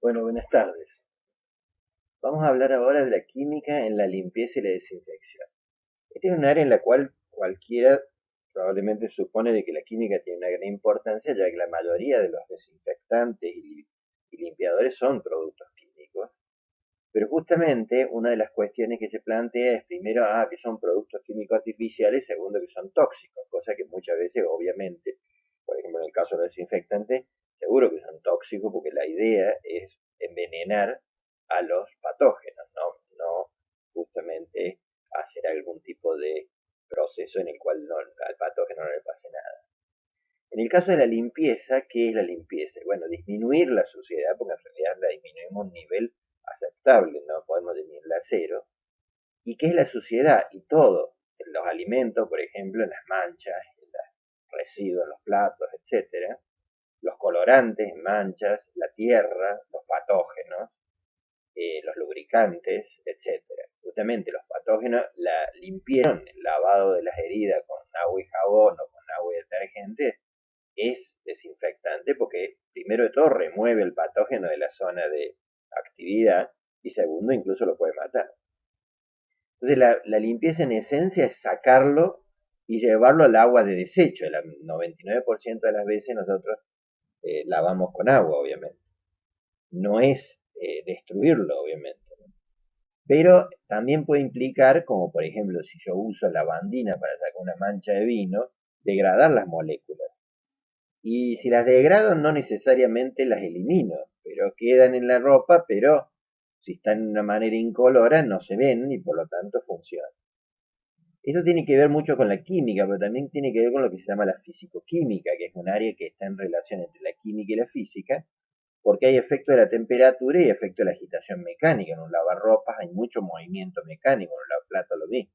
Bueno, buenas tardes. Vamos a hablar ahora de la química en la limpieza y la desinfección. Este es un área en la cual cualquiera probablemente supone de que la química tiene una gran importancia, ya que la mayoría de los desinfectantes y limpiadores son productos químicos. Pero justamente una de las cuestiones que se plantea es primero, que son productos químicos artificiales, segundo, que son tóxicos, cosa que muchas veces, obviamente, por ejemplo, en el caso de los desinfectantes, seguro que son tóxicos porque la idea es envenenar a los patógenos, no justamente hacer algún tipo de proceso en el cual al patógeno no le pase nada. En el caso de la limpieza, ¿qué es la limpieza? Bueno, disminuir la suciedad, porque en realidad la disminuimos a un nivel aceptable, no podemos disminuirla a cero. ¿Y qué es la suciedad? Y todo, en los alimentos, por ejemplo, en las manchas, en los residuos, en los platos, etcétera, los colorantes en manchas, la tierra, los patógenos, los lubricantes, etcétera. Justamente los patógenos, la limpieza, el lavado de las heridas con agua y jabón o con agua y detergente, es desinfectante porque primero de todo remueve el patógeno de la zona de actividad y segundo incluso lo puede matar. Entonces la limpieza en esencia es sacarlo y llevarlo al agua de desecho. El 99% de las veces nosotros lavamos con agua, obviamente. No es destruirlo, obviamente. Pero también puede implicar, como por ejemplo si yo uso lavandina para sacar una mancha de vino, degradar las moléculas. Y si las degrado, no necesariamente las elimino, pero quedan en la ropa, pero si están de una manera incolora, no se ven y por lo tanto funcionan. Esto tiene que ver mucho con la química, pero también tiene que ver con lo que se llama la fisicoquímica, que es un área que está en relación entre la química y la física, porque hay efecto de la temperatura y efecto de la agitación mecánica. En un lavarropas hay mucho movimiento mecánico, en un lavaplatos lo mismo.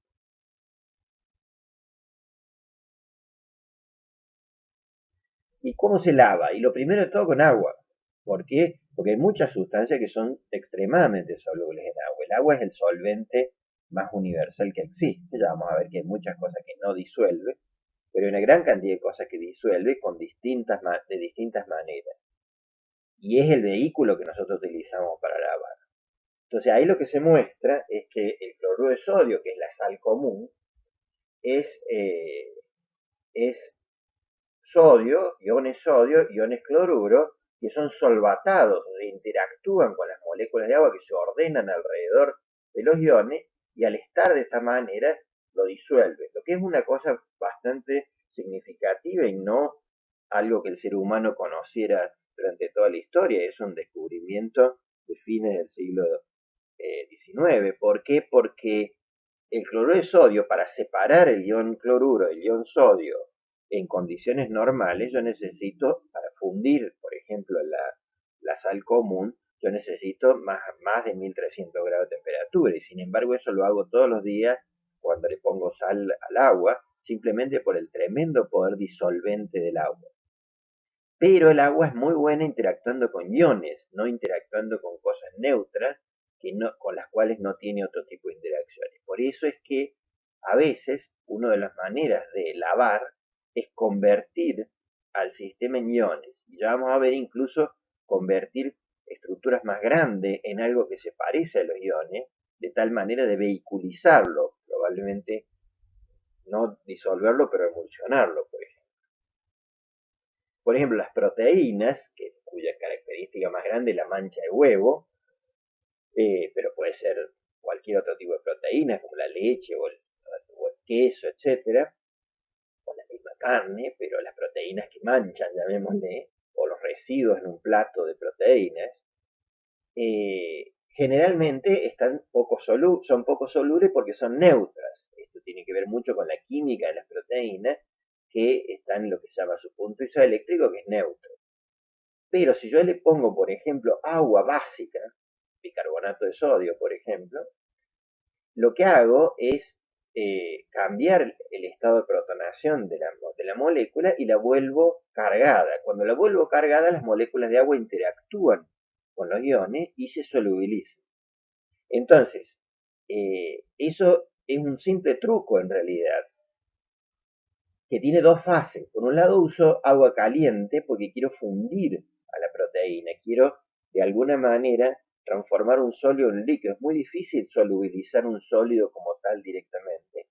¿Y cómo se lava? Y lo primero de todo con agua. ¿Por qué? Porque hay muchas sustancias que son extremadamente solubles en agua. El agua es el solvente más universal que existe. Ya vamos a ver que hay muchas cosas que no disuelve, pero hay una gran cantidad de cosas que disuelve de distintas maneras. Y es el vehículo que nosotros utilizamos para lavar. Entonces ahí lo que se muestra es que el cloruro de sodio, que es la sal común, es, eh, es sodio, iones cloruro, que son solvatados, interactúan con las moléculas de agua que se ordenan alrededor de los iones y al estar de esta manera lo disuelve, lo que es una cosa bastante significativa y no algo que el ser humano conociera durante toda la historia, es un descubrimiento de fines del siglo XIX. ¿Por qué? Porque el cloruro de sodio, para separar el ion cloruro del ion sodio en condiciones normales, yo necesito, para fundir, por ejemplo, la sal común, yo necesito más de 1300 grados de temperatura. Y sin embargo, eso lo hago todos los días cuando le pongo sal al agua, simplemente por el tremendo poder disolvente del agua. Pero el agua es muy buena interactuando con iones, no interactuando con cosas neutras con las cuales no tiene otro tipo de interacciones. Por eso es que a veces una de las maneras de lavar es convertir al sistema en iones. Y ya vamos a ver incluso convertir estructuras más grandes en algo que se parece a los iones, de tal manera de vehiculizarlo, probablemente no disolverlo, pero emulsionarlo, por ejemplo. Por ejemplo, las proteínas, cuya característica más grande es la mancha de huevo, pero puede ser cualquier otro tipo de proteína, como la leche o el queso, etcétera, o la misma carne, pero las proteínas que manchan, llamémosle, o los residuos en un plato de proteínas, generalmente son poco solubles porque son neutras. Esto tiene que ver mucho con la química de las proteínas, que están en lo que se llama su punto isoeléctrico, que es neutro. Pero si yo le pongo, por ejemplo, agua básica, bicarbonato de sodio, por ejemplo, lo que hago es cambiar el estado de protonación de la molécula y la vuelvo cargada. Cuando la vuelvo cargada, las moléculas de agua interactúan con los iones y se solubilizan. Entonces, eso es un simple truco en realidad, que tiene dos fases. Por un lado uso agua caliente porque quiero fundir a la proteína, quiero de alguna manera transformar un sólido en un líquido. Es muy difícil solubilizar un sólido como tal directamente,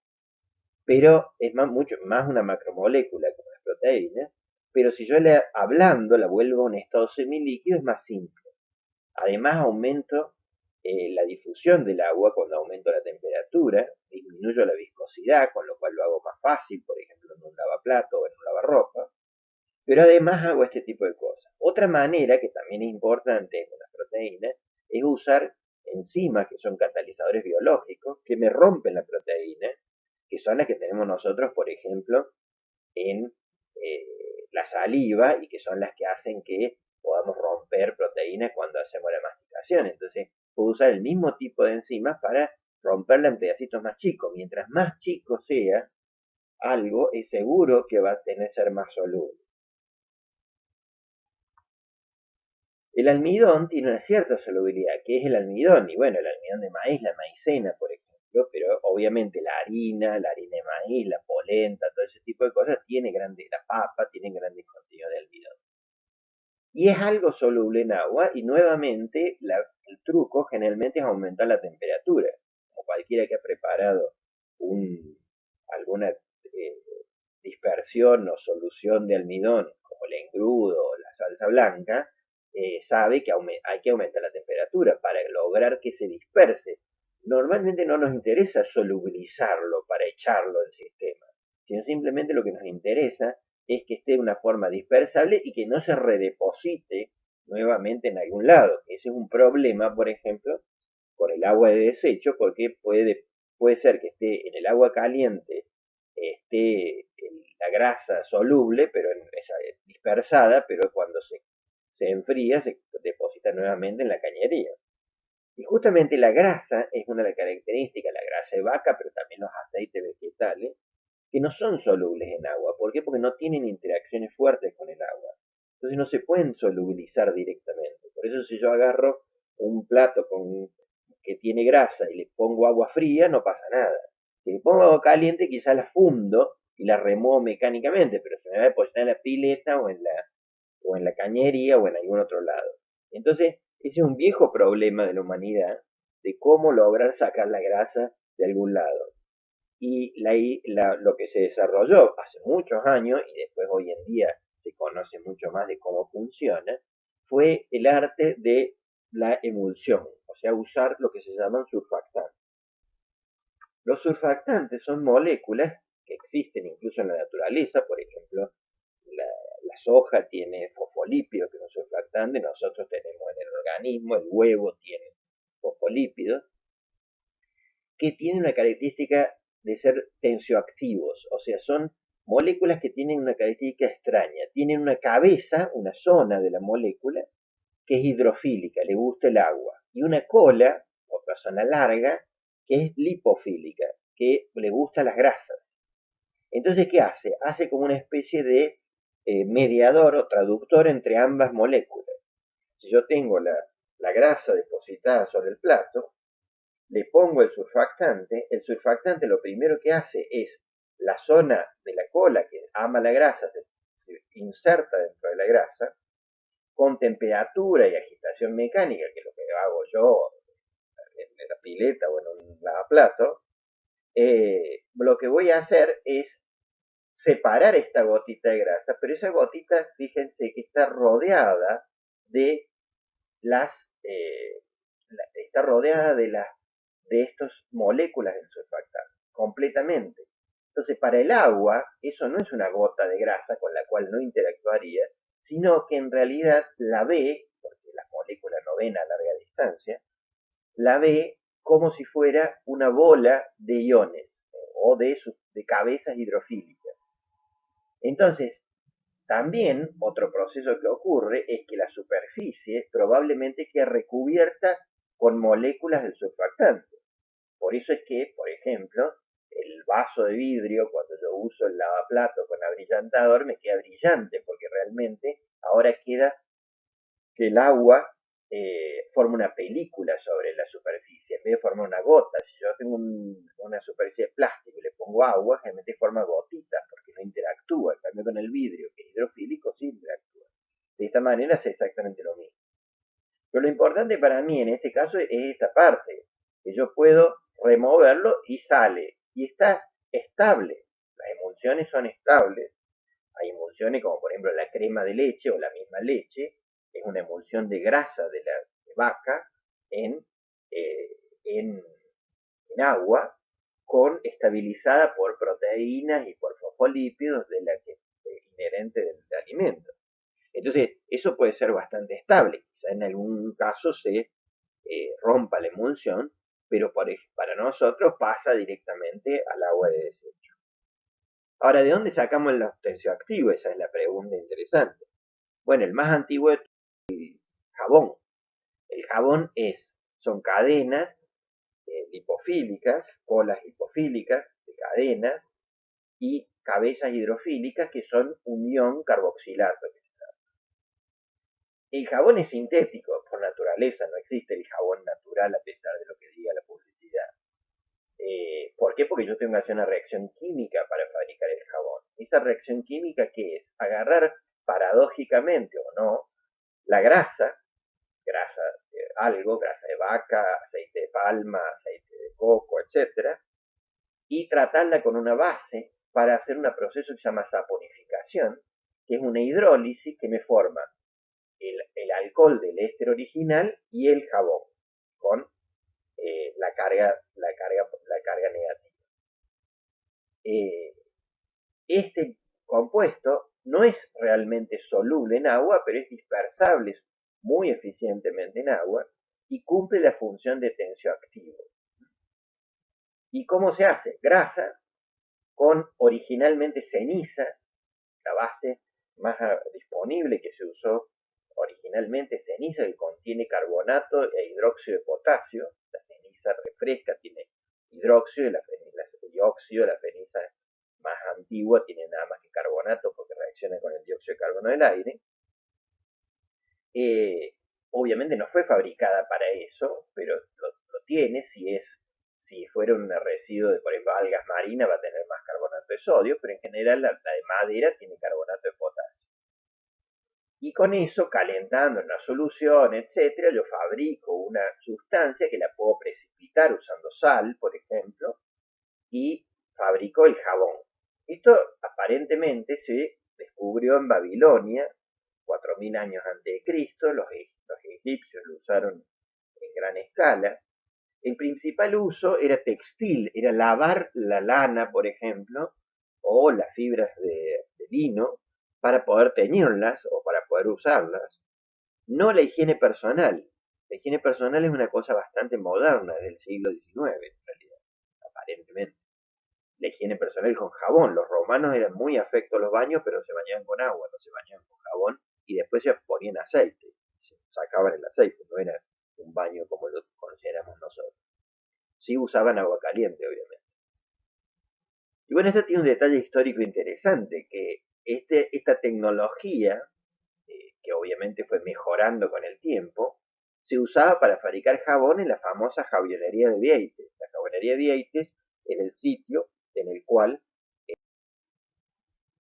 pero es mucho más una macromolécula como la proteína, pero si yo hablando la vuelvo a un estado semilíquido es más simple. Además aumento la difusión del agua cuando aumento la temperatura, disminuyo la viscosidad, con lo cual lo hago más fácil, por ejemplo en un lavaplato o en un lavarropa, pero además hago este tipo de cosas. Otra manera que también es importante en las proteínas es usar enzimas que son catalizadores biológicos que me rompen la proteína, que son las que tenemos nosotros, por ejemplo, en la saliva y que son las que hacen que podamos romper proteínas cuando hacemos la masticación. Entonces, puedo usar el mismo tipo de enzimas para romperla en pedacitos más chicos. Mientras más chico sea algo, es seguro que va a tener que ser más soluble. El almidón tiene una cierta solubilidad, que es el almidón, y bueno, el almidón de maíz, la maicena, por ejemplo, pero obviamente la harina de maíz, la polenta, todo ese tipo de cosas, la papa, tienen grandes contenidos de almidón. Y es algo soluble en agua, y nuevamente el truco generalmente es aumentar la temperatura. Como cualquiera que ha preparado alguna dispersión o solución de almidón, como el engrudo o la salsa blanca, sabe que hay que aumentar la temperatura para lograr que se disperse. Normalmente no nos interesa solubilizarlo para echarlo del sistema, sino simplemente lo que nos interesa es que esté de una forma dispersable y que no se redeposite nuevamente en algún lado. Ese es un problema, por ejemplo, con el agua de desecho, porque puede ser que esté en el agua caliente, esté la grasa soluble, pero dispersada, pero cuando se enfría se deposita nuevamente en la cañería. Y justamente la grasa es una de las características, la grasa de vaca, pero también los aceites vegetales, que no son solubles en agua. ¿Por qué? Porque no tienen interacciones fuertes con el agua. Entonces no se pueden solubilizar directamente. Por eso si yo agarro un plato que tiene grasa y le pongo agua fría, no pasa nada. Si le pongo agua caliente, quizás la fundo y la remuevo mecánicamente, pero se me va a depositar en la pileta o en la cañería o en algún otro lado. Entonces, ese es un viejo problema de la humanidad, de cómo lograr sacar la grasa de algún lado. Y lo que se desarrolló hace muchos años, y después hoy en día se conoce mucho más de cómo funciona, fue el arte de la emulsión, o sea, usar lo que se llaman surfactantes. Los surfactantes son moléculas que existen incluso en la naturaleza, por ejemplo, la, la soja tiene fosfolípidos, que son surfactantes, nosotros tenemos en el organismo, el huevo tiene fosfolípidos, que tienen una característica de ser tensioactivos, o sea, son moléculas que tienen una característica extraña, tienen una cabeza, una zona de la molécula, que es hidrofílica, le gusta el agua, y una cola, otra zona larga, que es lipofílica, que le gustan las grasas. Entonces, ¿qué hace? Hace como una especie de mediador o traductor entre ambas moléculas. Si yo tengo la grasa depositada sobre el plato, le pongo el surfactante lo primero que hace es la zona de la cola que ama la grasa, se inserta dentro de la grasa, con temperatura y agitación mecánica, que es lo que hago yo en la pileta o en un lavaplato, lo que voy a hacer es separar esta gotita de grasa, pero esa gotita, fíjense que está rodeada de las, eh, está rodeada de estas moléculas del surfactante, completamente. Entonces, para el agua, eso no es una gota de grasa con la cual no interactuaría, sino que en realidad la ve, porque las moléculas no ven a larga distancia, la ve como si fuera una bola de iones o de cabezas hidrofílicas. Entonces, también otro proceso que ocurre es que la superficie probablemente quede recubierta con moléculas del surfactante. Por eso es que, por ejemplo, el vaso de vidrio, cuando yo uso el lavaplato con abrillantador, me queda brillante, porque realmente ahora queda que el agua forma una película sobre la superficie, en vez de formar una gota. Si yo tengo una superficie de plástico y le pongo agua, generalmente forma gotitas, porque no interactúa. En cambio con el vidrio, que es hidrofílico, sí interactúa. De esta manera es exactamente lo mismo. Pero lo importante para mí en este caso es esta parte, que yo puedo removerlo y sale, y está estable. Las emulsiones son estables. Hay emulsiones como por ejemplo la crema de leche o la misma leche, es una emulsión de grasa de vaca en, eh, en, en agua, estabilizada por proteínas y por fosfolípidos de la que es inherente del alimento. Entonces, eso puede ser bastante estable. Quizá en algún caso se rompa la emulsión, pero para nosotros pasa directamente al agua de desecho. Ahora, ¿de dónde sacamos el tensioactivo? Esa es la pregunta interesante. Bueno, el más antiguo es el jabón. El jabón son cadenas lipofílicas, colas lipofílicas de cadenas y cabezas hidrofílicas que son unión carboxilato. El jabón es sintético por naturaleza, no existe el jabón natural a pesar de lo que diga la publicidad. ¿Por qué? Porque yo tengo que hacer una reacción química para fabricar el jabón. Esa reacción química, ¿qué es? Agarrar paradójicamente o no la grasa de algo, grasa de vaca, aceite de palma, aceite de coco, etcétera, y tratarla con una base para hacer un proceso que se llama saponificación, que es una hidrólisis que me forma el alcohol del éster original y el jabón con la carga negativa. Este compuesto no es realmente soluble en agua, pero es dispersable muy eficientemente en agua y cumple la función de tensioactivo. ¿Y cómo se hace? Grasa con originalmente ceniza, la base más disponible que se usó originalmente, ceniza que contiene carbonato e hidróxido de potasio. La ceniza refresca, tiene hidróxido, y óxido, la ceniza más antigua tiene nada más que carbonato porque reacciona con el dióxido de carbono del aire. Obviamente no fue fabricada para eso, pero lo tiene. Si fuera un residuo de, por ejemplo, algas marinas, va a tener más carbonato de sodio, pero en general la de madera tiene carbonato de potasio. Y con eso, calentando en una solución, etcétera, yo fabrico una sustancia que la puedo precipitar usando sal, por ejemplo, y fabrico el jabón. Esto aparentemente se descubrió en Babilonia, 4000 años antes de Cristo. Los egipcios lo usaron en gran escala. El principal uso era textil, era lavar la lana, por ejemplo, o las fibras de lino para poder teñirlas o para poder usarlas. No la higiene personal. La higiene personal es una cosa bastante moderna del siglo XIX, en realidad, aparentemente. La higiene personal con jabón. Los romanos eran muy afectos a los baños, pero se bañaban con agua, no se bañaban con jabón, y después se ponían aceite, se sacaban el aceite, no era un baño como lo consideramos nosotros. Sí usaban agua caliente, obviamente. Y bueno, esto tiene un detalle histórico interesante, que esta tecnología, que obviamente fue mejorando con el tiempo, se usaba para fabricar jabón en la famosa jabonería de Vieites. La jabonería de Vieites era el sitio en el cual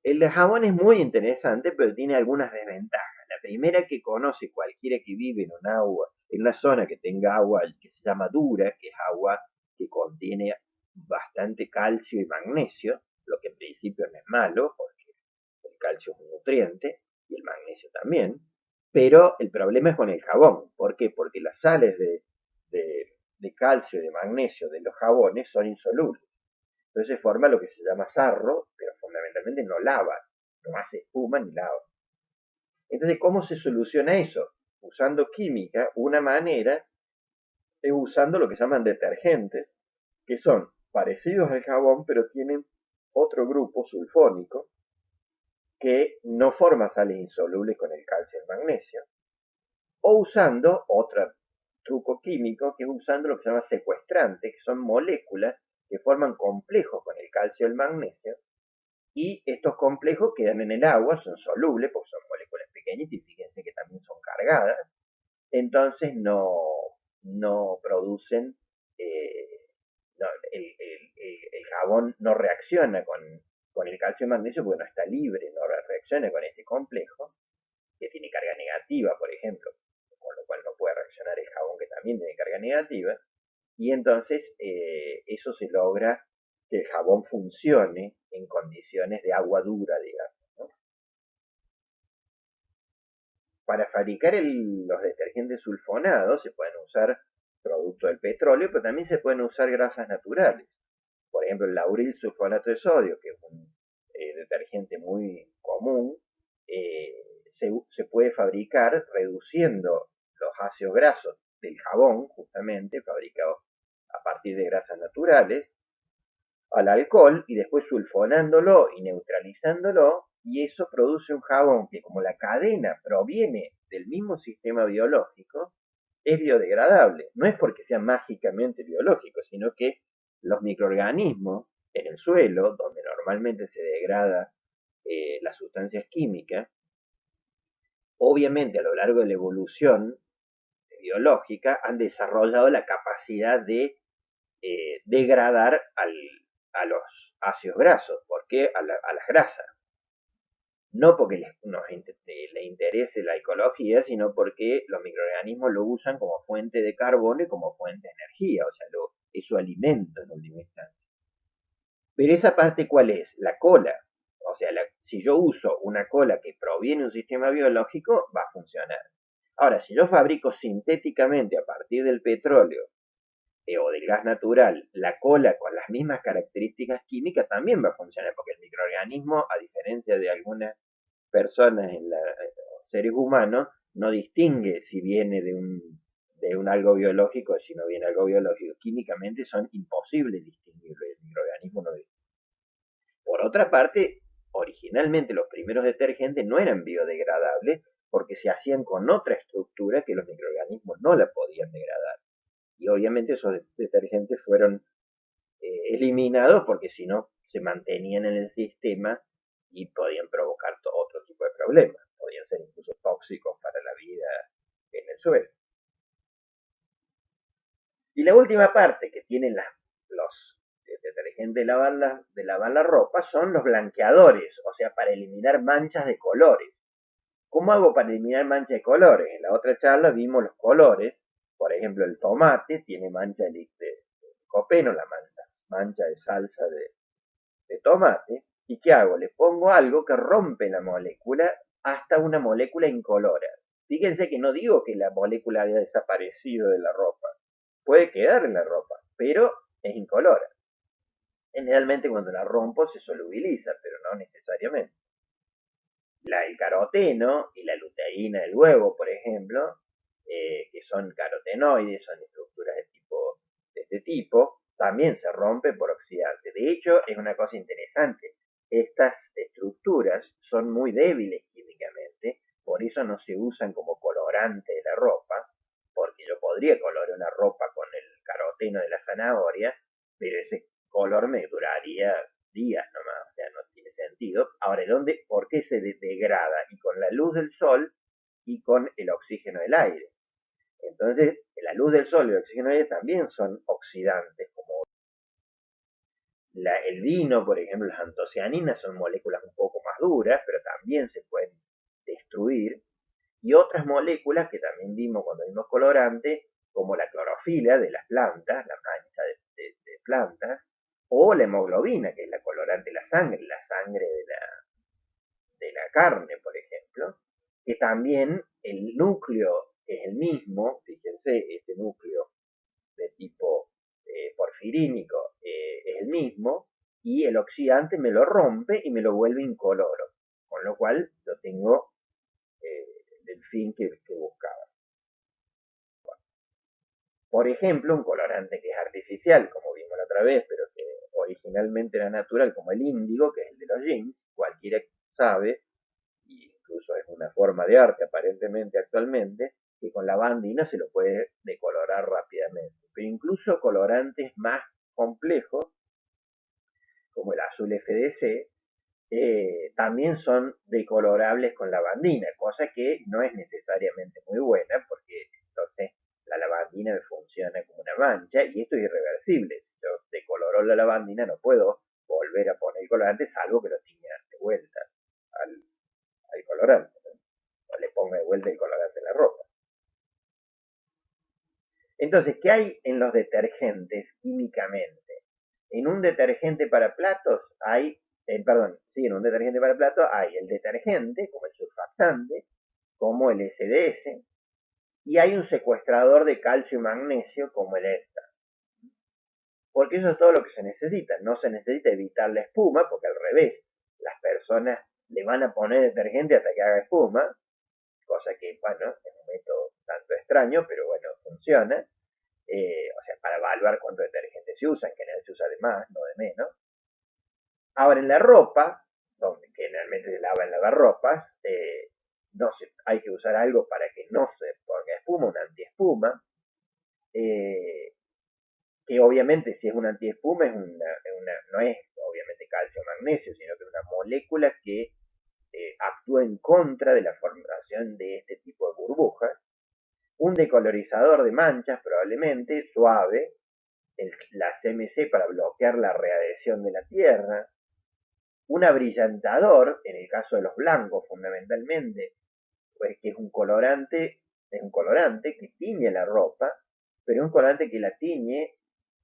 el jabón es muy interesante, pero tiene algunas desventajas. La primera que conoce cualquiera que vive en un agua, en una zona que tenga agua que se llama dura, que es agua que contiene bastante calcio y magnesio, lo que en principio no es malo, porque el calcio es un nutriente y el magnesio también, pero el problema es con el jabón. ¿Por qué? Porque las sales de calcio y de magnesio de los jabones son insolubles. Entonces se forma lo que se llama sarro, pero fundamentalmente no lava, no hace espuma ni lava. Entonces, ¿cómo se soluciona eso? Usando química. Una manera es usando lo que se llaman detergentes, que son parecidos al jabón, pero tienen otro grupo sulfónico que no forma sales insolubles con el calcio y el magnesio, o usando otro truco químico, que es usando lo que se llama secuestrantes, que son moléculas que forman complejos con el calcio y el magnesio, y estos complejos quedan en el agua, son solubles porque son moléculas pequeñitas y fíjense que también son cargadas, entonces no producen, no, el jabón no reacciona con el calcio y magnesio porque no está libre, no reacciona con este complejo que tiene carga negativa, por ejemplo, con lo cual no puede también tiene carga negativa, y entonces eso se logra que el jabón funcione en condiciones de agua dura, digamos, ¿no? Para fabricar los detergentes sulfonados se pueden usar productos del petróleo, pero también se pueden usar grasas naturales. Por ejemplo, el lauril sulfonato de sodio, que es un detergente muy común, se puede fabricar reduciendo los ácidos grasos del jabón, justamente, fabricado a partir de grasas naturales, al alcohol y después sulfonándolo y neutralizándolo, y eso produce un jabón que, como la cadena proviene del mismo sistema biológico, es biodegradable. No es porque sea mágicamente biológico, sino que los microorganismos en el suelo, donde normalmente se degrada las sustancias químicas, obviamente a lo largo de la evolución biológica han desarrollado la capacidad de degradar a los ácidos grasos. ¿Por qué? A las grasas. No porque le interese la ecología, sino porque los microorganismos lo usan como fuente de carbono y como fuente de energía, o sea, es su alimento en última instancia. Pero esa parte, ¿cuál es? La cola. O sea, si yo uso una cola que proviene de un sistema biológico, va a funcionar. Ahora, si yo fabrico sintéticamente a partir del petróleo o del gas natural la cola con las mismas características químicas, también va a funcionar, porque el microorganismo, a diferencia de algunas personas seres humanos, no distingue si viene de un algo biológico o si no viene algo biológico. Químicamente son imposibles distinguirlo, el microorganismo no distingue. Por otra parte, originalmente los primeros detergentes no eran biodegradables porque se hacían con otra estructura que los microorganismos no la podían degradar. Y obviamente esos detergentes fueron eliminados porque si no se mantenían en el sistema y podían provocar otro tipo de problemas. Podían ser incluso tóxicos para la vida en el suelo. Y la última parte que tienen los detergentes de lavar la ropa son los blanqueadores, o sea, para eliminar manchas de colores. ¿Cómo hago para eliminar manchas de colores? En la otra charla vimos los colores. Por ejemplo, el tomate tiene mancha de copeno, la mancha de salsa de tomate. ¿Y qué hago? Le pongo algo que rompe la molécula hasta una molécula incolora. Fíjense que no digo que la molécula haya desaparecido de la ropa. Puede quedar en la ropa, pero es incolora. Generalmente cuando la rompo se solubiliza, pero no necesariamente. El caroteno y la luteína del huevo, por ejemplo, que son carotenoides, son estructuras de este tipo, también se rompen por oxidante. De hecho, es una cosa interesante. Estas estructuras son muy débiles químicamente, por eso no se usan como colorante de la ropa, porque yo podría colorar una ropa con el caroteno de la zanahoria, pero ese color me duraría días nomás, o sea, no tiene sentido. Ahora, ¿por qué se degrada? Y con la luz del sol y con el oxígeno del aire. Entonces, la luz del sol y el oxígeno del aire también son oxidantes, como el vino, por ejemplo, las antocianinas son moléculas un poco más duras, pero también se pueden destruir. Y otras moléculas que también vimos cuando vimos colorante, como la clorofila de las plantas, la mancha de plantas, o la hemoglobina, que es la colorante de la sangre de la carne, por ejemplo, que también el núcleo es el mismo, fíjense, este núcleo de tipo porfirínico es el mismo, y el oxidante me lo rompe y me lo vuelve incoloro, con lo cual yo tengo el fin que buscaba. Por ejemplo, un colorante que es artificial, como vimos la otra vez, pero que originalmente era natural, como el índigo, que es el de los jeans, cualquiera sabe, y incluso es una forma de arte aparentemente actualmente, que con lavandina se lo puede decolorar rápidamente. Pero incluso colorantes más complejos, como el azul FDC, también son decolorables con lavandina, cosa que no es necesariamente muy buena, porque entonces la lavandina me funciona como una mancha, y esto es irreversible. Si yo decoloro la lavandina, no puedo volver a poner el colorante, salvo que lo tiña de vuelta al, al colorante, ¿no? O le ponga de vuelta el colorante en la ropa. Entonces, ¿qué hay en los detergentes químicamente? En un detergente para platos hay, perdón, sí, en un detergente para platos hay el detergente, como el surfactante, como el SDS, y hay un secuestrador de calcio y magnesio, como el ESTA. Porque eso es todo lo que se necesita. No se necesita evitar la espuma, porque al revés, las personas le van a poner detergente hasta que haga espuma, cosa que, bueno, es un método tanto extraño, pero bueno, funciona. O sea, para evaluar cuánto detergente se usa, en general se usa de más, no de menos. Ahora, en la ropa, donde generalmente se lava en lavarropas, no se, hay que usar algo para que no se ponga espuma, un antiespuma, eh, que obviamente si es un antiespuma no es obviamente calcio o magnesio, sino que es una molécula que actúa en contra de la formación de este tipo de burbujas. Un decolorizador de manchas probablemente suave, la CMC para bloquear la readhesión de la tierra, un abrillantador, en el caso de los blancos fundamentalmente, pues que es un colorante que tiñe la ropa, pero es un colorante que la tiñe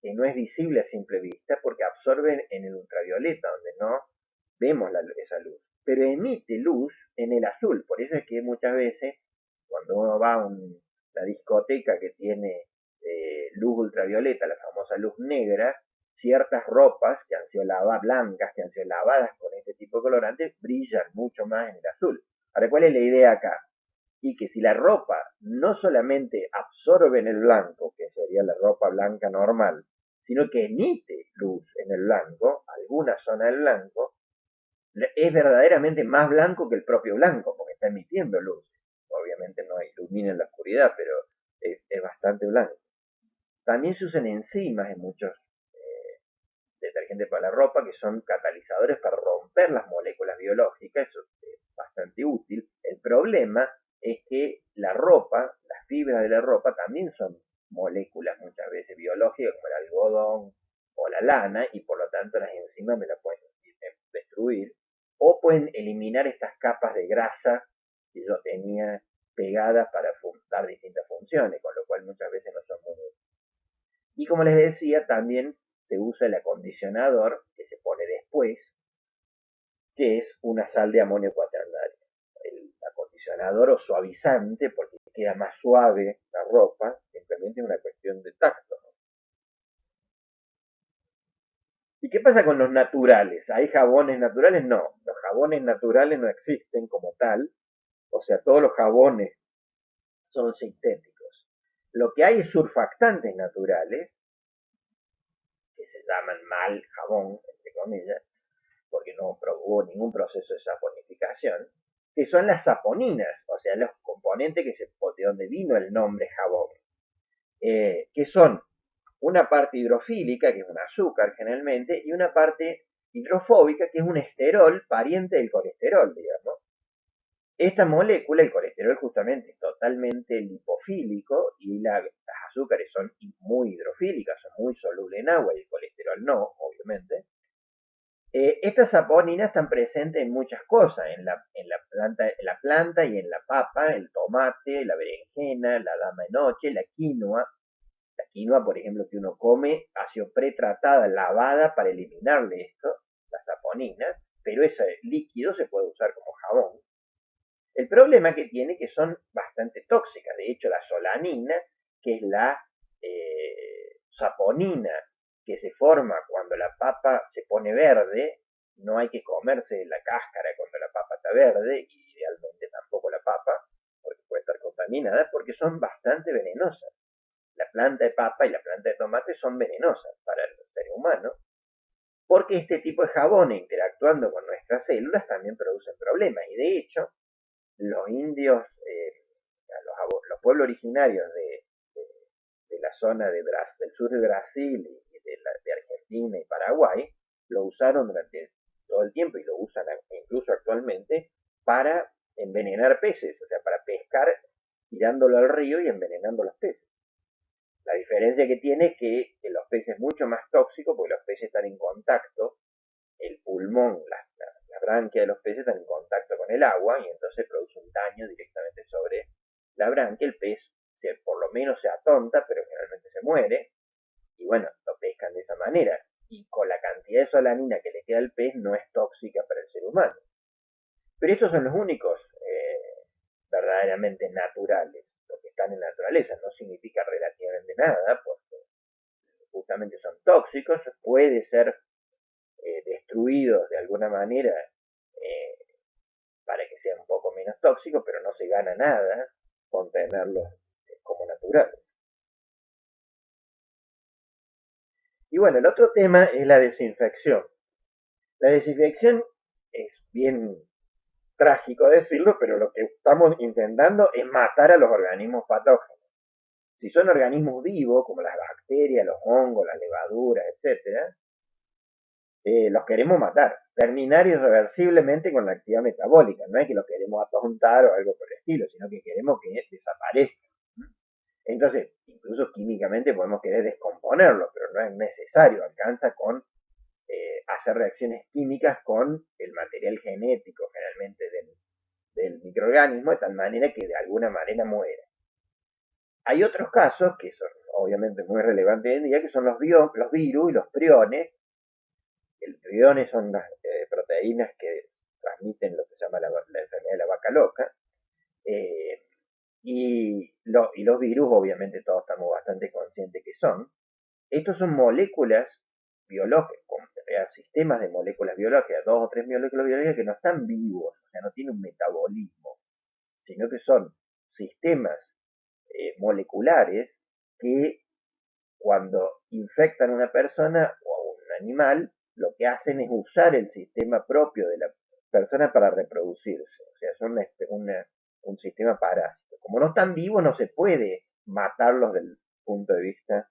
que no es visible a simple vista porque absorbe en el ultravioleta, donde no vemos esa luz, pero emite luz en el azul. Por eso es que muchas veces cuando uno va a la discoteca que tiene luz ultravioleta, la famosa luz negra, ciertas ropas que han sido lavadas, blancas, que han sido lavadas con este tipo de colorantes, brillan mucho más en el azul. Ahora, ¿cuál es la idea acá? Y que si la ropa no solamente absorbe en el blanco, que sería la ropa blanca normal, sino que emite luz en el blanco, alguna zona del blanco, es verdaderamente más blanco que el propio blanco, porque está emitiendo luz. Obviamente no ilumina en la oscuridad, pero es bastante blanco. También se usan enzimas en muchos detergentes para la ropa, que son catalizadores para romper las moléculas biológicas, eso es bastante útil. El problema es que la ropa, las fibras de la ropa también son moléculas muchas veces biológicas, como el algodón o la lana, y por lo tanto las enzimas me la pueden destruir, o pueden eliminar estas capas de grasa que yo tenía pegadas para dar distintas funciones, con lo cual muchas veces no son muy útiles. Y como les decía, también se usa el acondicionador que se pone después, que es una sal de amonio cuaternario. El acondicionador o suavizante, porque queda más suave la ropa, simplemente es una cuestión de tacto. ¿Y qué pasa con los naturales? ¿Hay jabones naturales? No, los jabones naturales no existen como tal, o sea, todos los jabones son sintéticos. Lo que hay es surfactantes naturales, que se llaman mal jabón, entre comillas, porque no hubo ningún proceso de saponificación, que son las saponinas, o sea, los componentes de donde vino el nombre jabón, que son una parte hidrofílica, que es un azúcar generalmente, y una parte hidrofóbica, que es un esterol, pariente del colesterol, digamos. Esta molécula, el colesterol justamente es totalmente lipofílico y las azúcares son muy hidrofílicas, son muy solubles en agua y el colesterol no, obviamente. Estas saponinas están presentes en muchas cosas, en la planta y en la papa, el tomate, la berenjena, la dama de noche, la quinoa. La quinoa, por ejemplo, que uno come, ha sido pretratada, lavada para eliminarle esto, las saponinas, pero ese líquido se puede usar como jabón. El problema que tiene es que son bastante tóxicas. De hecho, la solanina, que es la saponina que se forma cuando la papa se pone verde, no hay que comerse la cáscara cuando la papa está verde, y idealmente tampoco la papa, porque puede estar contaminada, porque son bastante venenosas. La planta de papa y la planta de tomate son venenosas para el ser humano, porque este tipo de jabones interactuando con nuestras células también producen problemas. Y de hecho, los indios, los pueblos originarios de la zona del sur de Brasil y de Argentina y Paraguay, lo usaron durante todo el tiempo y lo usan incluso actualmente para envenenar peces, o sea, para pescar tirándolo al río y envenenando los peces. La diferencia que tiene es que los peces es mucho más tóxico porque los peces están en contacto, el pulmón, la branquia de los peces están en contacto con el agua y entonces produce un daño directamente sobre la branquia, el pez por lo menos se atonta, pero generalmente se muere, y bueno, lo pescan de esa manera. Y con la cantidad de solanina que le queda al pez no es tóxica para el ser humano. Pero estos son los únicos verdaderamente naturales, los que están en la naturaleza. No significa relativamente nada, porque justamente son tóxicos, puede ser destruidos de alguna manera eh, para que sean un poco menos tóxicos, pero no se gana nada con tenerlos como naturales. Y bueno, el otro tema es la desinfección. La desinfección es bien trágico decirlo, pero lo que estamos intentando es matar a los organismos patógenos. Si son organismos vivos, como las bacterias, los hongos, las levaduras, etcétera, los queremos matar, terminar irreversiblemente con la actividad metabólica. No es que los queremos atontar o algo por el estilo, sino que queremos que desaparezcan. Entonces, incluso químicamente podemos querer descomponerlos, pero no es necesario, alcanza con hacer reacciones químicas con el material genético, generalmente del microorganismo, de tal manera que de alguna manera muera. Hay otros casos que son obviamente muy relevantes hoy en día, que son los virus y los priones. El priones son las proteínas que transmiten lo que se llama la enfermedad de la vaca loca. Eh, y los virus, obviamente todos estamos bastante conscientes que son. Estos son moléculas biológicas, sistemas de moléculas biológicas, 2 o 3 moléculas biológicas que no están vivos, o sea, no tienen un metabolismo, sino que son sistemas moleculares que cuando infectan a una persona o a un animal, lo que hacen es usar el sistema propio de la persona para reproducirse. O sea, son un sistema parásito. Como no están vivos, no se puede matarlos desde el punto de vista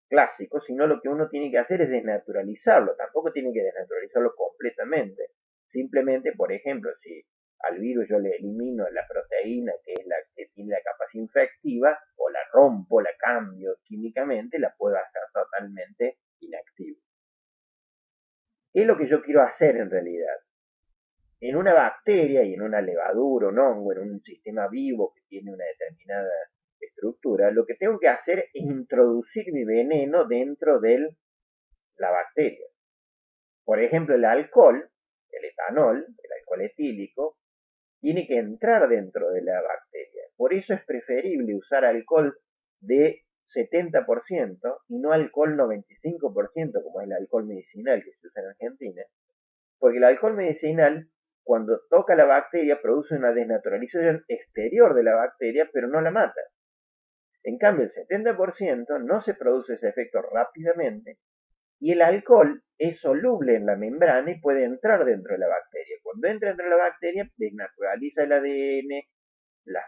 clásico, sino lo que uno tiene que hacer es desnaturalizarlo. Tampoco tiene que desnaturalizarlo completamente. Simplemente, por ejemplo, si al virus yo le elimino la proteína que es la que tiene la capacidad infectiva, o la rompo, la cambio químicamente, la puedo hacer totalmente inactiva. ¿Qué es lo que yo quiero hacer en realidad? En una bacteria y en una levadura, un hongo, en un sistema vivo que tiene una determinada estructura, lo que tengo que hacer es introducir mi veneno dentro de la bacteria. Por ejemplo, el alcohol, el etanol, el alcohol etílico, tiene que entrar dentro de la bacteria. Por eso es preferible usar alcohol de 70% y no alcohol 95%, como es el alcohol medicinal que se usa en Argentina. Porque el alcohol medicinal, cuando toca la bacteria, produce una desnaturalización exterior de la bacteria, pero no la mata. En cambio, el 70% no se produce ese efecto rápidamente y el alcohol es soluble en la membrana y puede entrar dentro de la bacteria. Cuando entra dentro de la bacteria, desnaturaliza el ADN, las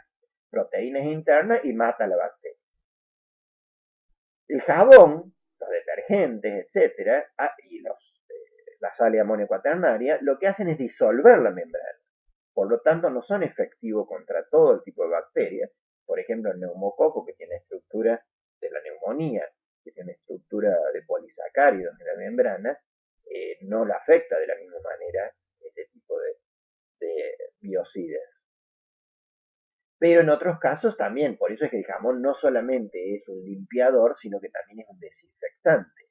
proteínas internas y mata a la bacteria. El jabón, los detergentes, etcétera, y la sal de amonio cuaternaria, lo que hacen es disolver la membrana. Por lo tanto, no son efectivos contra todo el tipo de bacterias. Por ejemplo, el neumococo, que tiene estructura de la neumonía, que tiene estructura de polisacáridos en la membrana, no la afecta de la misma manera este tipo de biocidas. Pero en otros casos también, por eso es que el jamón no solamente es un limpiador, sino que también es un desinfectante.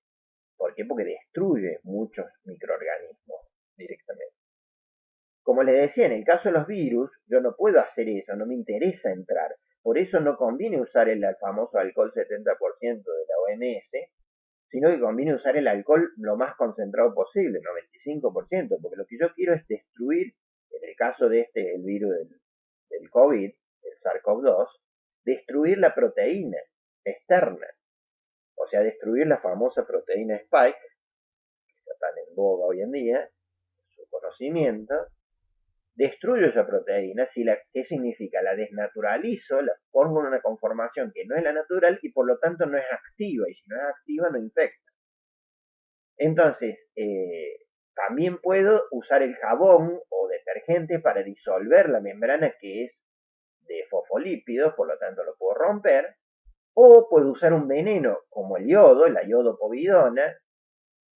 ¿Por qué? Porque destruye muchos microorganismos directamente. Como les decía, en el caso de los virus, yo no puedo hacer eso, no me interesa entrar. Por eso no conviene usar el famoso alcohol 70% de la OMS, sino que conviene usar el alcohol lo más concentrado posible, 95%, porque lo que yo quiero es destruir, en el caso de el virus del COVID, el SARS-CoV-2, destruir la proteína externa, o sea, destruir la famosa proteína Spike, que está tan en boga hoy en día, su conocimiento. Destruyo esa proteína, ¿qué significa? La desnaturalizo, la pongo en una conformación que no es la natural y por lo tanto no es activa, y si no es activa no infecta. Entonces, también puedo usar el jabón o detergente para disolver la membrana que es de fosfolípidos, por lo tanto lo puedo romper, o puedo usar un veneno como el yodo, la iodopovidona,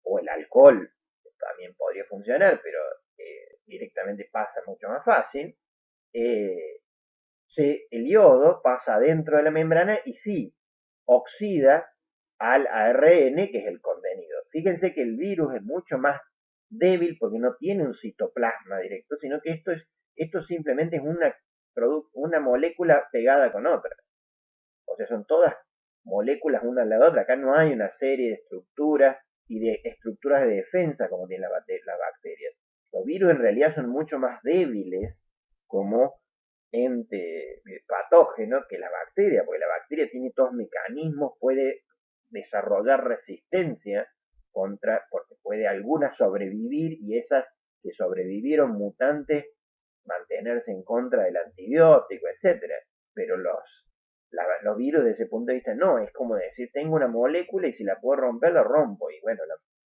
o el alcohol, que también podría funcionar, pero directamente pasa mucho más fácil, el yodo pasa dentro de la membrana y sí, oxida al ARN, que es el contenido. Fíjense que el virus es mucho más débil porque no tiene un citoplasma directo, sino que esto simplemente es una molécula pegada con otra. O sea, son todas moléculas una a la otra. Acá no hay una serie de estructuras y de estructuras de defensa como tienen las bacterias. Los virus en realidad son mucho más débiles como ente patógeno que la bacteria, porque la bacteria tiene todos mecanismos, puede desarrollar resistencia porque puede algunas sobrevivir y esas que sobrevivieron mutantes mantenerse en contra del antibiótico, etcétera. Pero los virus desde ese punto de vista no, es como decir, tengo una molécula y si la puedo romper, la rompo. Y bueno,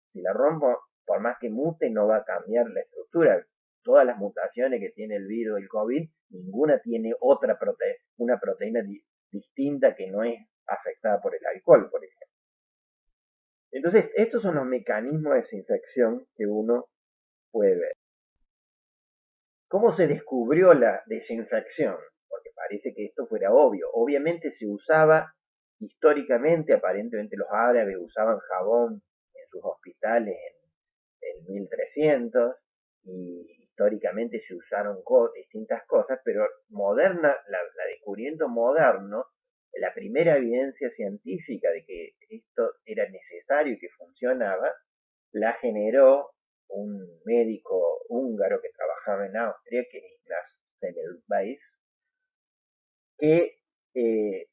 si la rompo, por más que mute, no va a cambiar la estructura. Todas las mutaciones que tiene el virus del COVID, ninguna tiene una proteína distinta que no es afectada por el alcohol, por ejemplo. Entonces, estos son los mecanismos de desinfección que uno puede ver. ¿Cómo se descubrió la desinfección? Porque parece que esto fuera obvio. Obviamente se usaba históricamente, aparentemente los árabes usaban jabón en sus hospitales en 1300 y históricamente se usaron distintas cosas, pero la descubrimiento moderno, la primera evidencia científica de que esto era necesario y que funcionaba, la generó un médico húngaro que trabajaba en Austria, que es Ignaz Semmelweis, que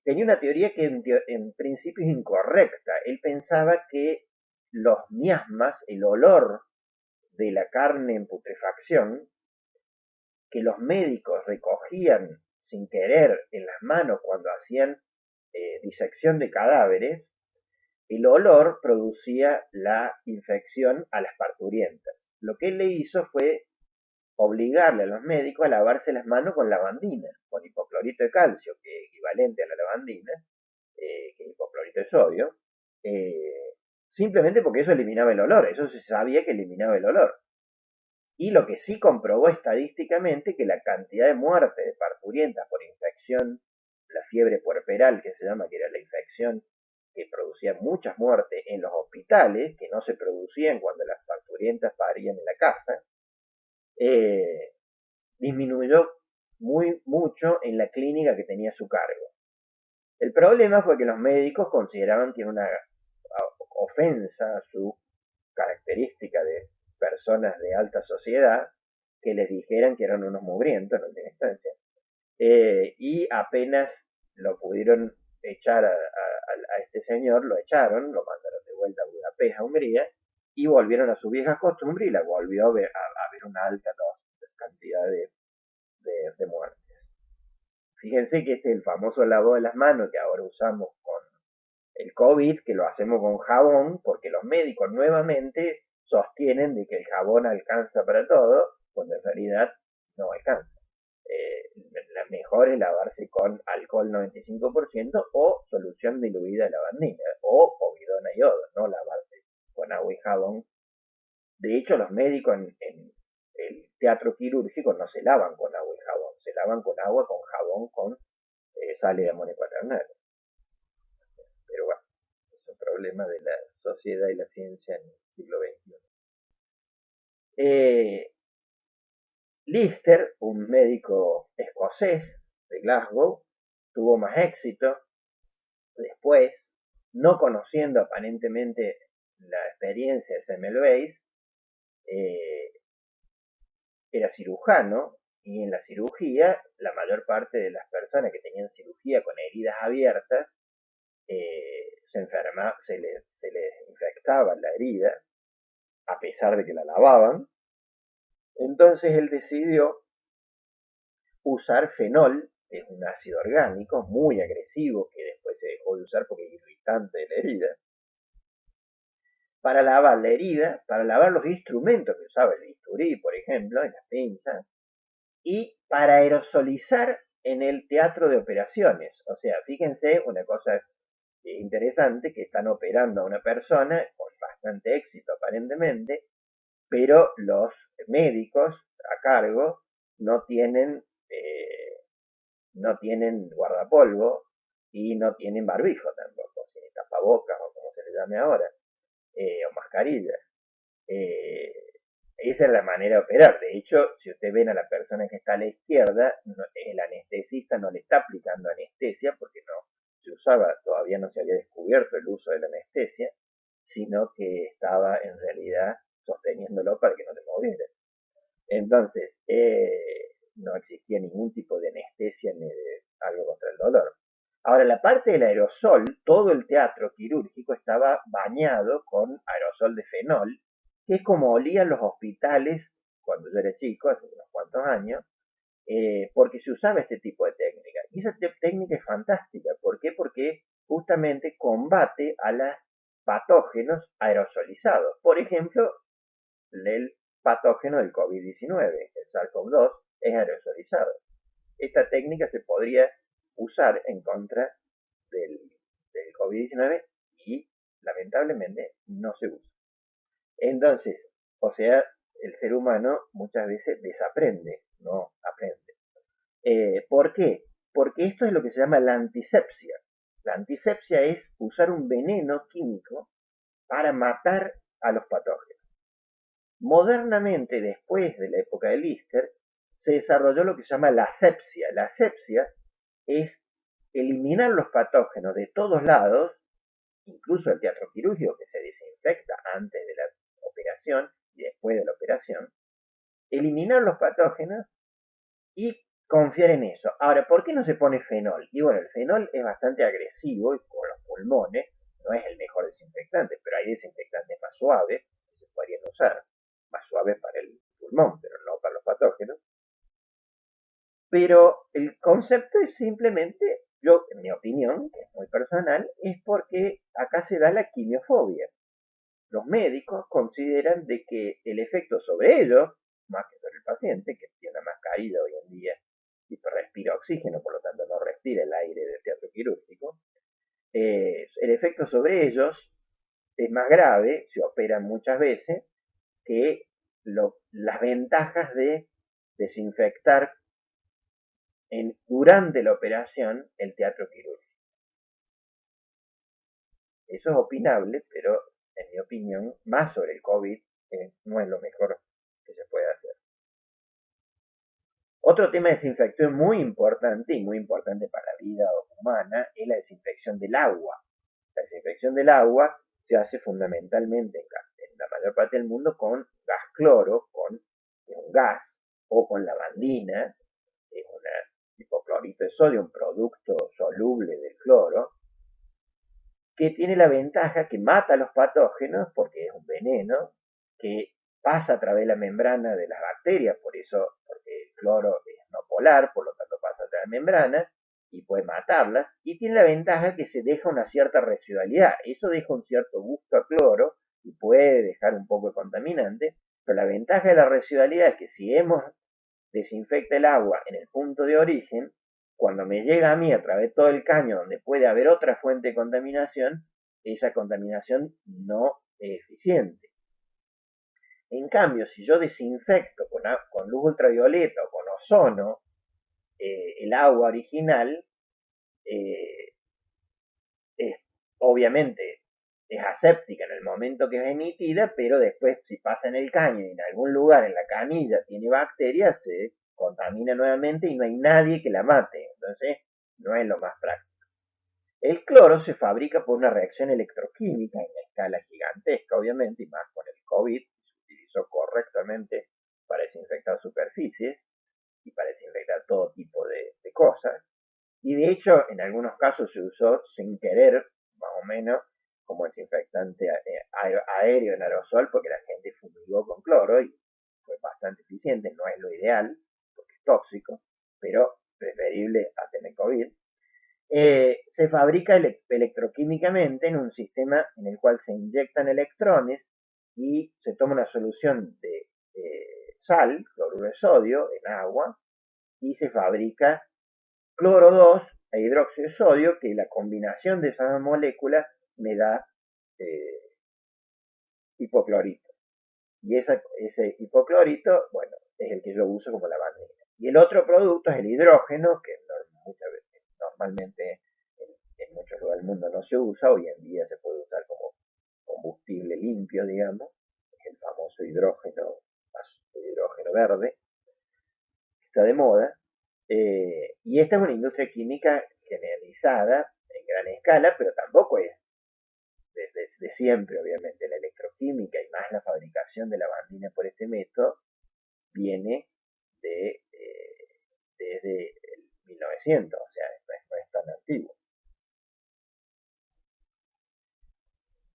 tenía una teoría que en principio es incorrecta. Él pensaba que los miasmas, el olor de la carne en putrefacción, que los médicos recogían sin querer en las manos cuando hacían disección de cadáveres, el olor producía la infección a las parturientas. Lo que él le hizo fue obligarle a los médicos a lavarse las manos con lavandina, con hipoclorito de calcio, que es equivalente a la lavandina, que es hipoclorito de sodio, simplemente porque eso eliminaba el olor, eso se sabía que eliminaba el olor. Y lo que sí comprobó estadísticamente que la cantidad de muertes de parturientas por infección, la fiebre puerperal que se llama, que era la infección que producía muchas muertes en los hospitales, que no se producían cuando las parturientas parían en la casa, disminuyó mucho en la clínica que tenía a su cargo. El problema fue que los médicos consideraban que era una ofensa a su característica de personas de alta sociedad que les dijeran que eran unos mugrientos en última instancia. Y apenas lo pudieron echar a este señor, lo echaron, lo mandaron de vuelta a Budapest, a Hungría, y volvieron a sus viejas costumbres y la volvió a ver una alta cantidad de muertes. Fíjense que este es el famoso lavado de las manos que ahora usamos con el COVID, que lo hacemos con jabón, porque los médicos nuevamente sostienen de que el jabón alcanza para todo, cuando en realidad no alcanza. La mejor es lavarse con alcohol 95% o solución diluida de lavandina, o povidona y yodo, no lavarse con agua y jabón. De hecho, los médicos en el teatro quirúrgico no se lavan con agua y jabón, se lavan con agua, con jabón, con sal de amonio cuaternario. Pero bueno, es un problema de la sociedad y la ciencia en el siglo XXI. Lister, un médico escocés de Glasgow, tuvo más éxito después, no conociendo aparentemente la experiencia de Semmelweis, era cirujano y en la cirugía la mayor parte de las personas que tenían cirugía con heridas abiertas se les infectaba la herida a pesar de que la lavaban. Entonces él decidió usar fenol, que es un ácido orgánico muy agresivo que después se dejó de usar porque es irritante de la herida, para lavar la herida, para lavar los instrumentos que usaba el bisturí, por ejemplo, en las pinzas, y para aerosolizar en el teatro de operaciones. O sea, fíjense una cosa interesante, que están operando a una persona con bastante éxito aparentemente, pero los médicos a cargo no tienen no tienen guardapolvo y no tienen barbijo tampoco, ni tapabocas o como se le llame ahora, o mascarilla. Eh, Esa es la manera de operar. De hecho, si usted ven a la persona que está a la izquierda, el anestesista no le está aplicando anestesia porque no se usaba, todavía no se había descubierto el uso de la anestesia, sino que estaba en realidad sosteniéndolo para que no te moviera. Entonces, no existía ningún tipo de anestesia ni de algo contra el dolor. Ahora, la parte del aerosol, todo el teatro quirúrgico estaba bañado con aerosol de fenol, que es como olían los hospitales cuando yo era chico, hace unos cuantos años, porque se usaba este tipo de técnica. Y esa técnica es fantástica. ¿Por qué? Porque justamente combate a los patógenos aerosolizados. Por ejemplo, el patógeno del COVID-19, el SARS-CoV-2, es aerosolizado. Esta técnica se podría usar en contra del, del COVID-19 y lamentablemente no se usa. Entonces, o sea, el ser humano muchas veces desaprende, no aprende. ¿Por qué? Porque esto es lo que se llama la antisepsia. La antisepsia es usar un veneno químico para matar a los patógenos. Modernamente, después de la época de Lister, se desarrolló lo que se llama la asepsia. La asepsia es eliminar los patógenos de todos lados, incluso el teatro quirúrgico que se desinfecta antes de la operación y después de la operación, eliminar los patógenos y confiar en eso. Ahora, ¿por qué no se pone fenol? Y bueno, el fenol es bastante agresivo con los pulmones, no es el mejor desinfectante, pero hay desinfectantes más suaves que se podrían usar, más suaves para el pulmón, pero no para los patógenos. Pero el concepto es simplemente, yo, en mi opinión, que es muy personal, es porque acá se da la quimiofobia. Los médicos consideran de que el efecto sobre ellos, más que sobre el paciente, que tiene una mascarilla hoy en día y respira oxígeno, por lo tanto no respira el aire del teatro quirúrgico, el efecto sobre ellos es más grave, se operan muchas veces, que las ventajas de desinfectar durante la operación el teatro quirúrgico. Eso es opinable, pero en mi opinión, más sobre el COVID, no es lo mejor que se puede hacer. Otro tema de desinfección muy importante y muy importante para la vida humana es la desinfección del agua. La desinfección del agua se hace fundamentalmente en la mayor parte del mundo con gas cloro, con un gas, o con lavandina, es un hipoclorito de sodio, un producto soluble del cloro, que tiene la ventaja que mata a los patógenos porque es un veneno que pasa a través de la membrana de las bacterias, por eso, porque el cloro es no polar, por lo tanto pasa a través de la membrana y puede matarlas, y tiene la ventaja que se deja una cierta residualidad, eso deja un cierto gusto a cloro y puede dejar un poco de contaminante, pero la ventaja de la residualidad es que si hemos desinfecta el agua en el punto de origen, cuando me llega a mí a través de todo el caño donde puede haber otra fuente de contaminación, esa contaminación no es eficiente. En cambio, si yo desinfecto con luz ultravioleta o con ozono el agua original, eh, es, obviamente es aséptica en el momento que es emitida, pero después si pasa en el caño y en algún lugar en la canilla tiene bacterias, se contamina nuevamente y no hay nadie que la mate. Entonces no es lo más práctico. El cloro se fabrica por una reacción electroquímica en una escala gigantesca, obviamente, y más con el COVID, se utilizó correctamente para desinfectar superficies y para desinfectar todo tipo de cosas. Y de hecho, en algunos casos se usó sin querer, más o menos, como desinfectante aéreo en aerosol, porque la gente fumigó con cloro y fue bastante eficiente. No es lo ideal, porque es tóxico, pero preferible a tener COVID. Se fabrica electroquímicamente en un sistema en el cual se inyectan electrones y se toma una solución de sal, cloruro de sodio, en agua, y se fabrica cloro 2 e hidróxido de sodio, que la combinación de esas moléculas me da eh, hipoclorito. Y ese hipoclorito, bueno, es el que yo uso como lavandina. Y el otro producto es el hidrógeno, que muchas veces, normalmente en muchos lugares del mundo no se usa, hoy en día se puede usar como combustible limpio, digamos, el famoso hidrógeno verde, está de moda, y esta es una industria química generalizada en gran escala, pero tampoco es desde siempre, obviamente. La electroquímica y más la fabricación de lavandina por este método viene desde el 1900, o sea, no es tan antiguo.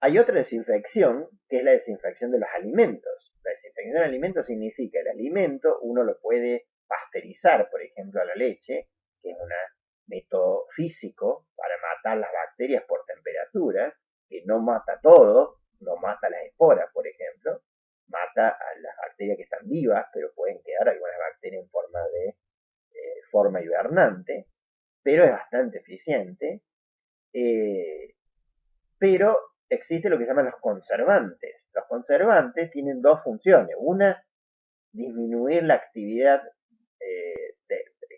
Hay otra desinfección, que es la desinfección de los alimentos. La desinfección de los alimentos significa el alimento, uno lo puede pasteurizar, por ejemplo, a la leche, que es un método físico para matar las bacterias por temperatura, que no mata todo, no mata las esporas, por ejemplo, mata a las bacterias que están vivas, pero pueden quedar algunas bacterias en forma hibernante, pero es bastante eficiente. Pero existe lo que se llaman los conservantes. Los conservantes tienen dos funciones. Una, disminuir la actividad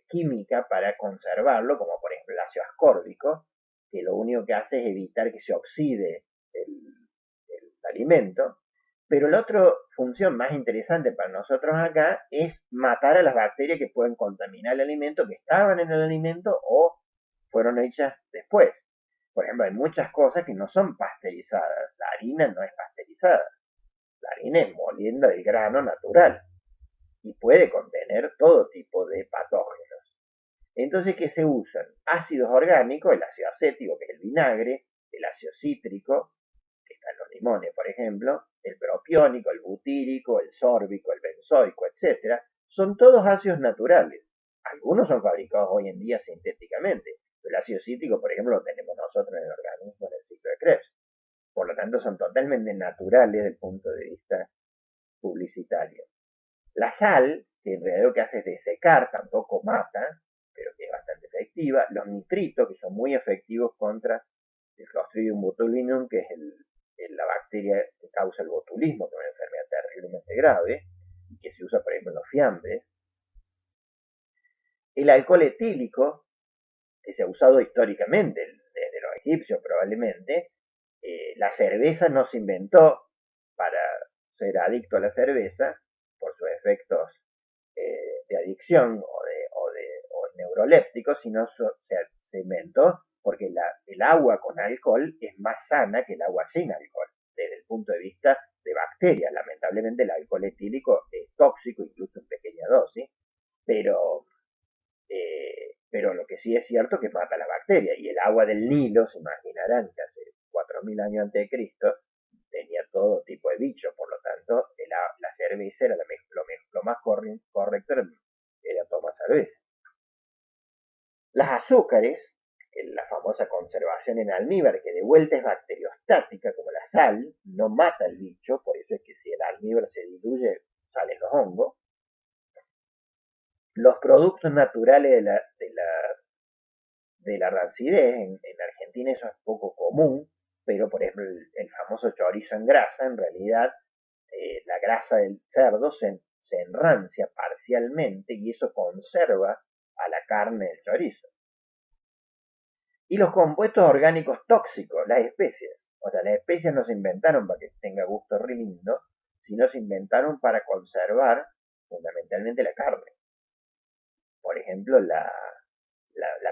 química para conservarlo, como por ejemplo el ácido ascórbico, que lo único que hace es evitar que se oxide el alimento. Pero la otra función más interesante para nosotros acá es matar a las bacterias que pueden contaminar el alimento, que estaban en el alimento o fueron hechas después. Por ejemplo, hay muchas cosas que no son pasteurizadas. La harina no es pasteurizada. La harina es molienda del grano natural y puede contener todo tipo de patógenos. Entonces, ¿qué se usan? Ácidos orgánicos, el ácido acético, que es el vinagre, el ácido cítrico, que está en los limones, por ejemplo, el propiónico, el butírico, el sórbico, el benzoico, etcétera, son todos ácidos naturales. Algunos son fabricados hoy en día sintéticamente. El ácido cítrico, por ejemplo, lo tenemos nosotros en el organismo en el ciclo de Krebs. Por lo tanto, son totalmente naturales desde el punto de vista publicitario. La sal, que en realidad lo que hace es desecar, tampoco mata, pero que es bastante efectiva. Los nitritos, que son muy efectivos contra el Clostridium botulinum, que es la bacteria que causa el botulismo, que es una enfermedad terriblemente grave, y que se usa, por ejemplo, en los fiambres. El alcohol etílico, que se ha usado históricamente desde los egipcios probablemente. La cerveza no se inventó para ser adicto a la cerveza por sus efectos de adicción o neurolépticos, sino se inventó porque el agua con alcohol es más sana que el agua sin alcohol, desde el punto de vista de bacterias. Lamentablemente el alcohol etílico es tóxico, incluso en pequeña dosis, pero lo que sí es cierto es que mata a las bacterias. Y el agua del Nilo, se imaginarán que hace 4000 años antes de Cristo tenía todo tipo de bichos, por lo tanto la cerveza era lo más correcto era tomar cerveza. Las azúcares, la famosa conservación en almíbar, que de vuelta es bacteriostática como la sal, no mata al bicho, por eso es que si el almíbar se diluye salen los hongos. Los productos naturales de la rancidez, en Argentina eso es poco común, pero por ejemplo el famoso chorizo en grasa, en realidad la grasa del cerdo se enrancia parcialmente y eso conserva a la carne del chorizo. Y los compuestos orgánicos tóxicos, las especias. O sea, las especias no se inventaron para que tenga gusto lindo, sino se inventaron para conservar fundamentalmente la carne. Por ejemplo, la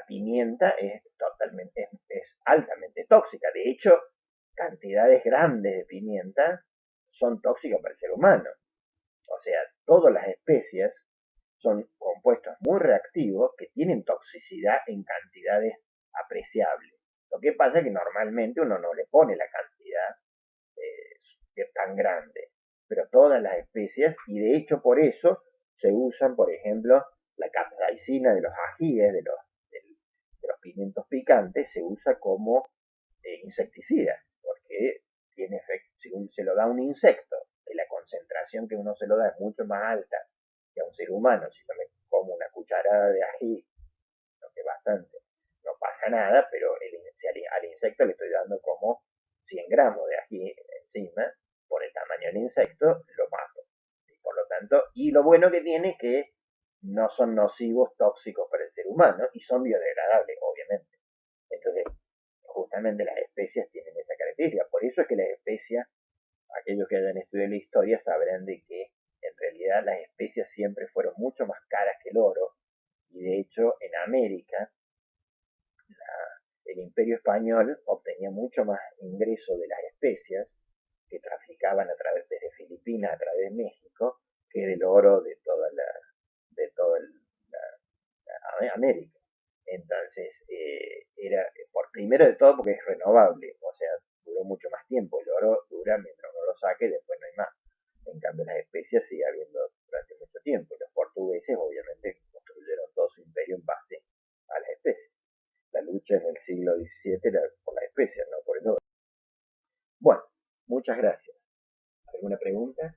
pimienta es altamente tóxica. De hecho, cantidades grandes de pimienta son tóxicas para el ser humano. O sea, todas las especias son compuestos muy reactivos que tienen toxicidad en cantidades apreciables. Lo que pasa es que normalmente uno no le pone la cantidad tan grande, pero todas las especias, y de hecho por eso se usan, por ejemplo, la capsaicina de los ajíes, de los pimientos picantes, se usa como insecticida, porque tiene efecto, si se lo da a un insecto, y la concentración que uno se lo da es mucho más alta que a un ser humano. Si yo me como una cucharada de ají, lo que es bastante, no pasa nada, pero si al insecto le estoy dando como 100 gramos de ají encima, por el tamaño del insecto, lo mato. Y por lo tanto, y lo bueno que tiene es que no son nocivos, tóxicos para el ser humano y son biodegradables, obviamente. Entonces, justamente las especias tienen esa característica. Por eso es que las especias, aquellos que hayan estudiado la historia sabrán de que en realidad las especias siempre fueron mucho más caras que el oro y de hecho en América el imperio español obtenía mucho más ingreso de las especias que traficaban a través de Filipinas, a través de México, que del oro de toda América. Entonces, era por primero de todo porque es renovable, o sea, duró mucho más tiempo. El oro dura mientras uno lo saque, después no hay más. En cambio, las especias sigue habiendo durante mucho tiempo. Los portugueses, obviamente, construyeron todo su imperio en base a las especias. La lucha en el siglo XVII era por las especias, no por el oro. Bueno, muchas gracias. ¿Alguna pregunta?